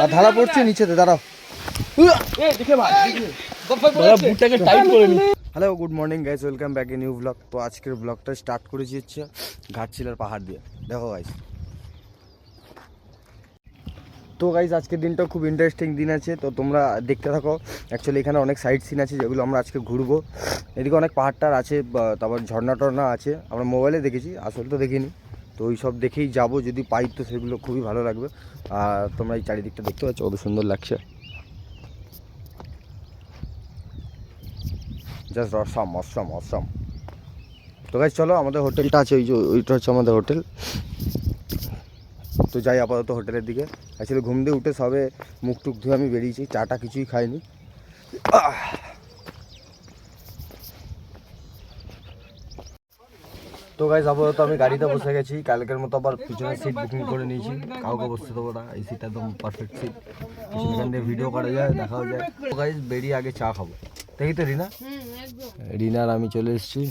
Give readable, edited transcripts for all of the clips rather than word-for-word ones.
আর ধারা পড়ছে নিচেতে, দাঁড়াও। Hello, good morning guys, welcome back in new blog. তো আজকের ব্লগটা স্টার্ট করেছি হচ্ছে ঘাটশিলার পাহাড় দিয়ে। দেখো গাইস, তো গাইস আজকের দিনটা খুব ইন্টারেস্টিং দিন আছে, তো তোমরা দেখতে থাকো। অ্যাকচুয়ালি এখানে অনেক সাইট সিন আছে যেগুলো আমরা আজকে ঘুরবো। এদিকে অনেক পাহাড়টার আছে, তারপর ঝর্ণা টর্ণা আছে, আমরা মোবাইলে দেখেছি, আসলে তো দেখিনি। তো ওই সব দেখেই যাবো, যদি পাই তো সেগুলো খুবই ভালো লাগবে। আর তোমরা এই চারিদিকটা দেখতে পাচ্ছ, কত সুন্দর লাগছে, জাস্ট অসাম অসাম অসাম। তো গাইস চলো, আমাদের হোটেলটা আছে, ওই যে ওইটা হচ্ছে আমাদের হোটেল। তো যাই আপাতত হোটেলের দিকে। অ্যাকচুয়ালি ঘুম দিয়ে উঠে সবে মুখ টুক ধুয়ে আমি বেরিয়েছি, চাটা কিছুই খাইনি। তো গাইস আপাতত আমি গাড়িতে বসে গেছি, কালকের মতো আবার পিছনের সিট বুকিং করে নিয়েছি, কাউকে বসতে দেবো না। এই সিটটা একদম পারফেক্ট সিট, সেখান দিয়ে ভিডিও করা যায়, দেখাও যায়। তো গাইস বেরিয়ে আগে চা খাবো, দেখি তো রিনা, রিনার আমি চলে এসেছি।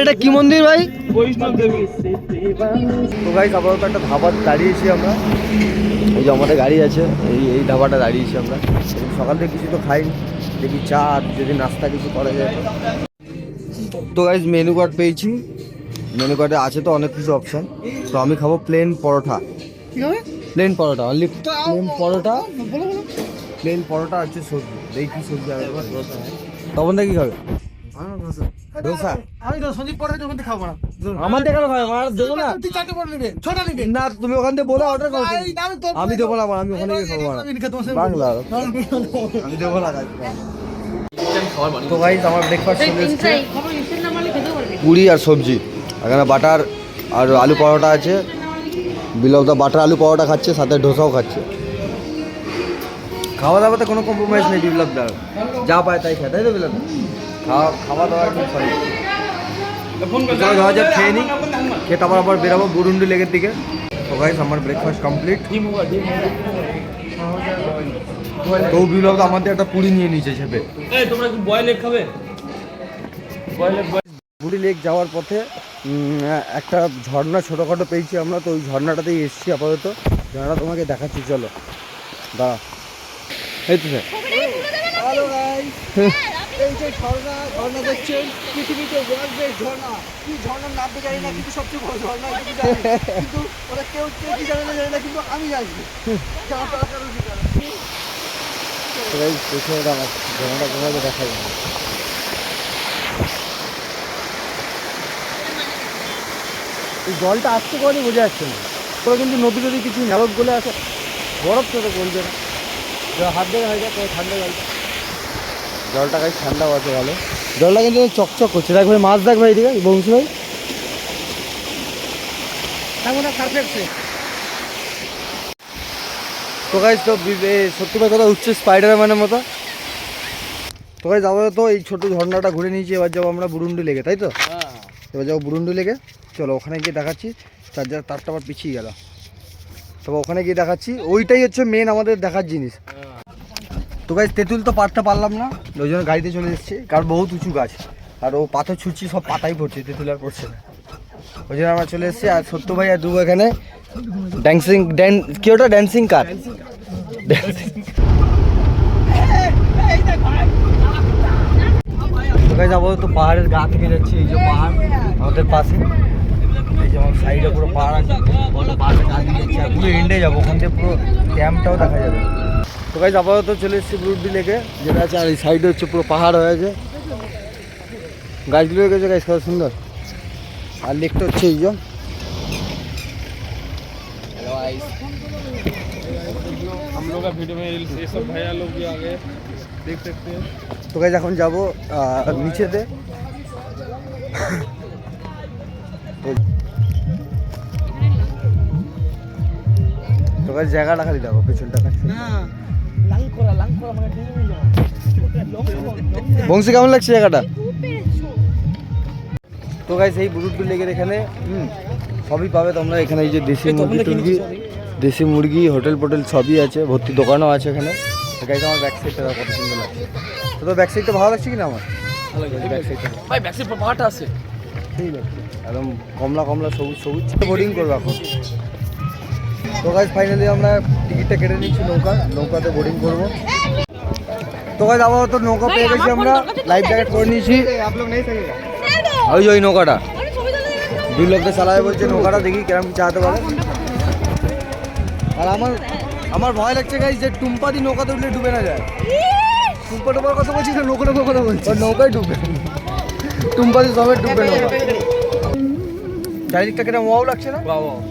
এটা কি মন্দির ভাই? বৈষ্ণব দেবী। তো গাইস আপাতত একটা ধাবা দাঁড়িয়েছি আমরা, এই যে আমাদের গাড়ি আছে, এই ধাবাটা দাঁড়িয়েছি আমরা। সকাল থেকে কিছু তো খাইনি, দেখি চা আর যদি নাস্তা কিছু করা যায়। তো গাইস মেনু কার্ড পেয়েছি, মেনু কার্ডে আছে তো অনেক কিছু অপশান। তো আমি খাবো প্লেন পরোটা। প্লেন পরোটা, অনলি প্লেন পরোটা, প্লেন পরোটা হচ্ছে সবজি। দেখি কি সবজি হবে। তখন থেকে কি খাবে? দোসা। আমি তো সন্দীপ পরে ওখান থেকে খাবো না। আমার থেকে খাবে, আমার দেবো না। তুই চারটে পরে নিবে, ছটা নিবে না, তুমি ওখান থেকে বলে অর্ডার করো। আমি দেবো না, আমি ওখানে গিয়ে খাবো না। বাংলা আমি দেবো না। তো গাইস আমার ব্রেকফাস্ট চলে এসেছে, পুরি আর সবজি। এখানে বাটার আর আলু পরোটা আছে। বিলব দা বাটার আলু পরোটা খাচ্ছে, সাথে ডোসাও খাচ্ছে। খাওয়া দাওয়াতে কোনো কম্প্রোমাইজ নেই বিপ্লব দা, যা পায় তাই খায়, তাই তো বিপ্লব দা? খাওয়া দাওয়া একদম সরি। খেয়ে নিই, খেয়ে তারপর আবার বেরাবো বুরুন্ডি লেকের দিকে। তো গাইস আমার ব্রেকফাস্ট কমপ্লিট। তো বিপ্লব দা আমাদের একটা পুরি নিয়ে নিয়েছে চেপে। তোমরা কি বয়েল এগ খাবে? বুড়ি লেক যাওয়ার পথে একটা ঝর্ণা ছোটোখাটো পেয়েছি আমরা, তো ওই ঝর্ণাটাতেই এসেছি আপাতত। ঝর্ণাটা তোমাকে দেখাচ্ছি, চলো দাঁড়া। এই তো স্যার, হ্যালো গাইস, এই যে ঝর্ণা দেখছেন, পৃথিবীতে ওয়ার্ল্ড বেস্ট ঝর্ণা। কি ঝর্ণার নাম তো জানি না, কিন্তু সবচেয়ে বড় ঝর্ণা কিন্তু ওরা কেউ কি জানে না, কিন্তু আমি জানি। ঝর্ণাটা তোমাকে দেখাই। এই জলটা আসতে পারে বোঝা যাচ্ছে না, তবে কিন্তু নদী নদী কিছু নারক গলে আসে, বরফ তো বলবে না, হাত ধরে হয়ে যায়। তবে ঠান্ডা জলটা গাছ ঠান্ডাও আছে ভালো, জলটা কিন্তু চকচক করছে। দেখ ভাই, মাছ দেখ ভাই, এদিকে বংশী ভাই, তো গাইস তো সত্যি কথা উঠছে স্পাইডারম্যানের মতো। তো গাইস যাবো তো, এই ছোটো ঝর্ণাটা ঘুরে নিয়েছি, এবার যাবো আমরা বুরুন্ডি লেগে, তাই তো? এবার যাবো বুরুন্ডি লেগে, চলো ওখানে গিয়ে দেখাচ্ছি। তারটা আবার পিছিয়ে গেল, তবে ওখানে গিয়ে দেখাচ্ছি। ওইটাই হচ্ছে মেন আমাদের দেখার জিনিস। তো গাইস তেঁতুল তো পারতে পারলাম না, ওই জন্য গাড়িতে চলে এসেছি, কারণ বহুত উঁচু গাছ, আর ও পাথর ছুটছি, সব পাতাই পড়ছে, তেঁতুল আর পড়ছে না, ওই জন্য আমরা চলে এসেছি। আর সত্য ভাই আর দুবো এখানে কি ওটা ড্যান্সিং কার, তো গাইস যাবো তো পাহাড়ের গা থেকে যাচ্ছি, এই যে পাহাড় আমাদের পাশে, এই যে আমার সাইডে পুরো পাহাড় আছে, পাহাড়ের গা দিয়ে যাচ্ছি, আর পুরো এন্ডে যাবো, ওখান থেকে পুরো ড্যামটাও দেখা যাবে। তো গাইস আপাতত চলে এসেছি বুরুন্ডি লেকে যেটা আছে, আর এই সাইডে হচ্ছে পুরো পাহাড় হয়ে আছে, গাছগুলো হয়ে গেছে গাইস, কত সুন্দর। আর লেকটা হচ্ছে এই যে, हम लोग का वीडियो में ये सब भैया लोग भी आ गए, देख सकते हैं। তো গাইস এখন যাবো নিচেতে। তো গাইস জায়গাটা খালি দেখো, পেছনটা বংশী, কেমন লাগছে জায়গাটা? তো গাইস এই বুরুন্ডি লেকের এখানে সবই পাবে তোমরা এখানে, এই যে দেশি মুরগি, দেশি মুরগি, হোটেল পোটেল সবই আছে, ভর্তি দোকানও আছে এখানে। গাইস আমার ব্যাক সাইডটা কত সুন্দর লাগছে, তো ব্যাক সাইডটা ভালো লাগছে কিনা আমার? ব্যাক সাইডটা ভাই ব্যাক সাইড পাহাড়টা আছে, ঠিক আছে, একদম কমলা কমলা সবুজ সবুজ। বোর্ডিং করবো এখন, তো গাইজ ফাইনালি আমরা টিকিটটা কেটে নিচ্ছি নৌকাতে বোর্ডিং করবো। তো গাইজ আপাতত নৌকা পেয়ে গেছি আমরা, লাইফ জ্যাকেট করে নিয়েছি। ওই যে ওই নৌকাটা দুই লোকটা চালাবে বলছে, নৌকাটা দেখি কেরম কি চালাতে পারে। আর আমার ভয় লাগছে গাইজ যে টুম্পাদি নৌকাতে উঠলে ডুবে না যায়। টুম্পা টোপার কথা বলছি না, নৌকা টোপার কথা বলছি, নৌকায় ডুববে, টুম্পাদি সবাই ডুববে না। চারিদিকটা কেটে ওয়াও লাগছে না,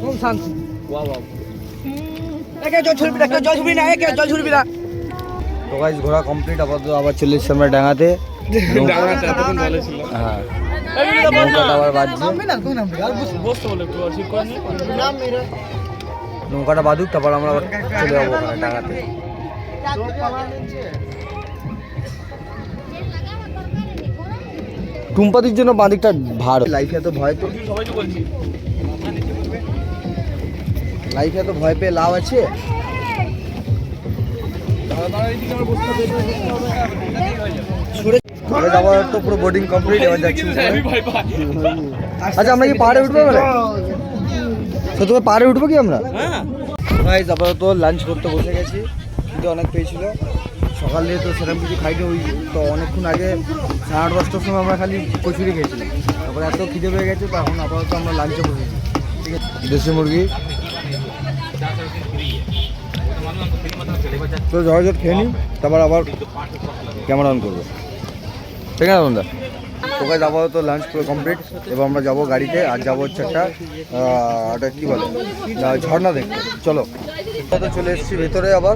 খুব শান্তি। তো গাইজ ঘোরা কমপ্লিট, আবার চলে এসেছি আমরা ডাঙাতে। হ্যাঁ নৌকাটা আবার বাজছে, নৌকাটা বাদুক তারপর আমরা আবার চলে যাবো ওখানে ডাঙাতে। টুম্পাদির জন্য বাঁদিকটা ভার। লাইফে এত ভয় তো, লাইফে এত ভয় পেয়ে লাভ আছে? আবার তো পুরো বোর্ডিং কমপ্লিট, এবার যাচ্ছি। আচ্ছা আমরা কি পাহাড়ে উঠবো? তো তুমি পাহাড়ে উঠবো কি আমরা? গাইস আপাতত লাঞ্চ করতে বসে গেছি, কিন্তু অনেক পেয়েছিল সকাল দিয়ে, তো সেরকম কিছু খাইনি। ওই তো অনেকক্ষণ আগে 8:30-10টার সময় আমরা খালি কচুরি খেয়েছিলাম, তারপরে এত খিদে পেয়ে গেছে, তো এখন আপাতত আমরা লাঞ্চে বসেছি। ঠিক আছে, দেশি মুরগি তো ঝড়ঝট খেয়ে নিই, তারপর আবার ক্যামেরা অন করবো। ঠিক আছে বন্ধুরা, ওকে আপাতত লাঞ্চ পুরো কমপ্লিট। এবার আমরা যাবো গাড়িতে, আর যাবো হচ্ছে একটা কী বলে ঝর্ণা দেখতে। চলো তো চলে এসেছি ভেতরে, আবার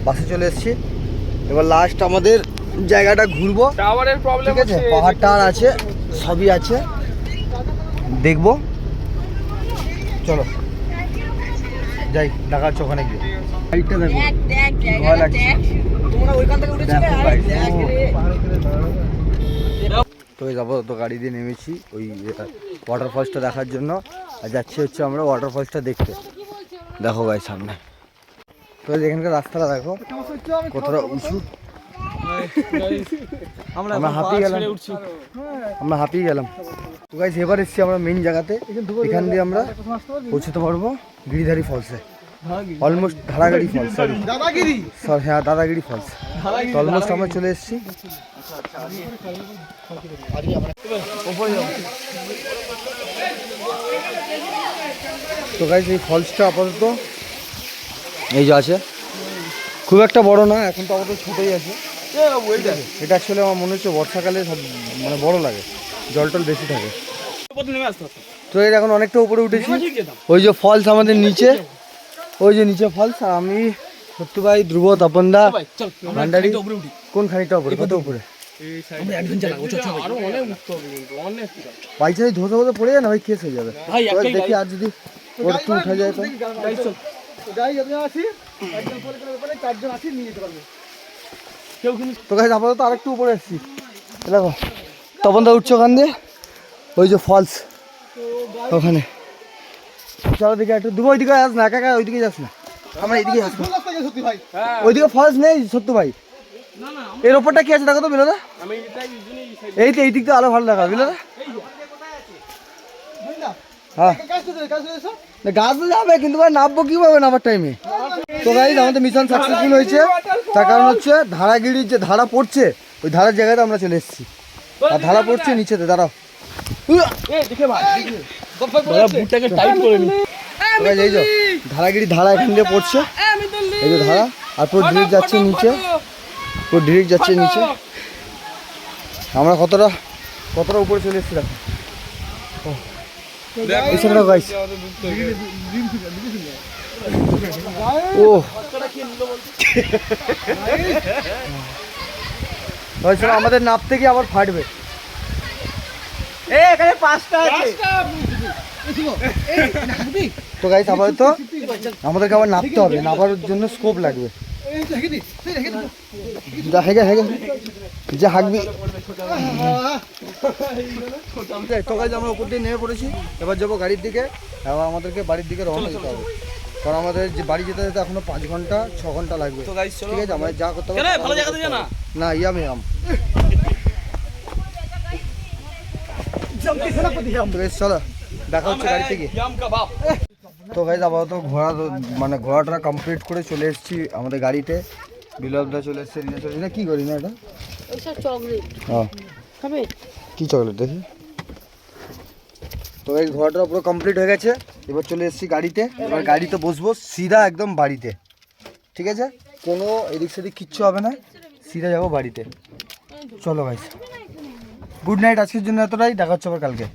বাসে চলে এসেছি। এবার লাস্ট আমাদের জায়গাটা ঘুরবো, ঠিক আছে? পাহাড় টাহাড় আছে, সবই আছে, দেখবো। চলো যাই, দেখা হচ্ছে ওখানে গিয়ে। গাড়িটা দেখো, ভয় লাগছে। তো যাবো, তো গাড়ি দিয়ে নেমেছি ওই ওয়াটারফলসটা দেখার জন্য, আর যাচ্ছি হচ্ছে আমরা ওয়াটারফলসটা দেখতে। দেখো ভাই সামনে, তো এখানকার রাস্তাটা দেখো কতটা উঁচু। আমরা হাঁপিয়ে গেলাম। তো গাইস এবার এসেছি আমরা মেইন জায়গাতে, এখান দিয়ে আমরা পৌঁছতে পারবো গিরিধারী ফলসে। অলমোস্ট ধারাগাড়ি ফলস, হ্যাঁ দাদাগিরি ফলস। তো অলমোস্ট আমরা চলে এসেছি। তো গাইস এই ফলসটা আপাতত এই যে আছে, খুব একটা বড় না, এখন তো আপাতত ছোটোই আছে। এটা অ্যাকচুয়ালি আমার মনে হচ্ছে বর্ষাকালে সব মানে বড় লাগে, জল টল বেশি থাকে। তো এর এখন অনেকটা উপরে উঠেছি, ওই যে ফলস আমাদের নিচে, ওই যে নিচে ফলস। আর আমি সত্যি ভাই, ধ্রুব, তপনদা, ভান্ডারি। কোন খানিকটা উপরে? কত উপরে? বাইচারি ধসে ধসে পড়ে যায় না ভাই, কেস হয়ে যাবে। দেখি আর যদি ওর একটু উঠা যায় তো। তো গাইস আপাতত আরেকটু উপরে এসেছি, দেখো তপনদা উঠছে ওখান দিয়ে, ওই যে ফলস ওখানে। চলো দেখি একটু দুবো, ওইদিকে আস না, একা একা ওইদিকে যাস না, আমরা এইদিকে আসবো। ওইদিকে ফলস নেই সত্যি ভাই, এর ওপরটা কি আছে দেখো তো বিনোদা। এই তো এই দিকটা আরো ভালো লাগা বিনোদা। হ্যাঁ গাছ তো যাবে, কিন্তু ভাই নামবো কিভাবে নামার টাইমে? তো গাইস আমাদের মিশন সাকসেসফুল হয়েছে, তার কারণ হচ্ছে ধারাগিরির যে ধারা পড়ছে, ওই ধারার জায়গাতে আমরা চলে এসেছি। আর ধারা পড়ছে নিচেতে, দাঁড়াও। এই যে ধারাগিরি ধারা এখান দিয়ে পড়ছে, এই যে ধারা, আর পুরো ডিরেক্ট যাচ্ছে নিচে, পুরো ডিরেক্ট যাচ্ছে নিচে। আমরা কতটা উপরে চলে এসেছি দেখো। ও আমাদের নাপতে গিয়ে আবার ফাটবে। এখানে 5টা আছে। তো গাইস আপাতত আমাদেরকে আবার নাপতে হবে, নাপার জন্য স্কোপ লাগবে। যে হাঁকবি। তো গাইস আমরা উপর দিয়ে নেমে পড়েছি, এবার যাবো গাড়ির দিকে। এবার আমাদেরকে বাড়ির দিকে রওনা দিতে হবে, কারণ আমাদের যে বাড়ি যেতে যেতে এখনো 5 ঘন্টা 6 ঘন্টা লাগবে। ঠিক আছে, আমাদের যা করতে হবে না ইয়াম চলো দেখা হচ্ছে গাড়ি থেকে। তো গাইজ আপাতত মানে ঘোরাটা কমপ্লিট করে চলে এসেছি আমাদের গাড়িতে। বিলবদা চলে এসছে, রিনা চলে না, কি করি না এটা হ্যাঁ কী চকলেট দেখি। তো এই ঘোরাটা পুরো কমপ্লিট হয়ে গেছে, এবার চলে এসেছি গাড়িতে। এবার গাড়িতে বসবো সিধা একদম বাড়িতে, ঠিক আছে? কোনো এদিক সেদিক কিচ্ছু হবে না, সিধা যাবো বাড়িতে। চলো গাইজ, গুড নাইট, আজকের জন্য এতটাই, দেখা হচ্ছে আবার কালকে।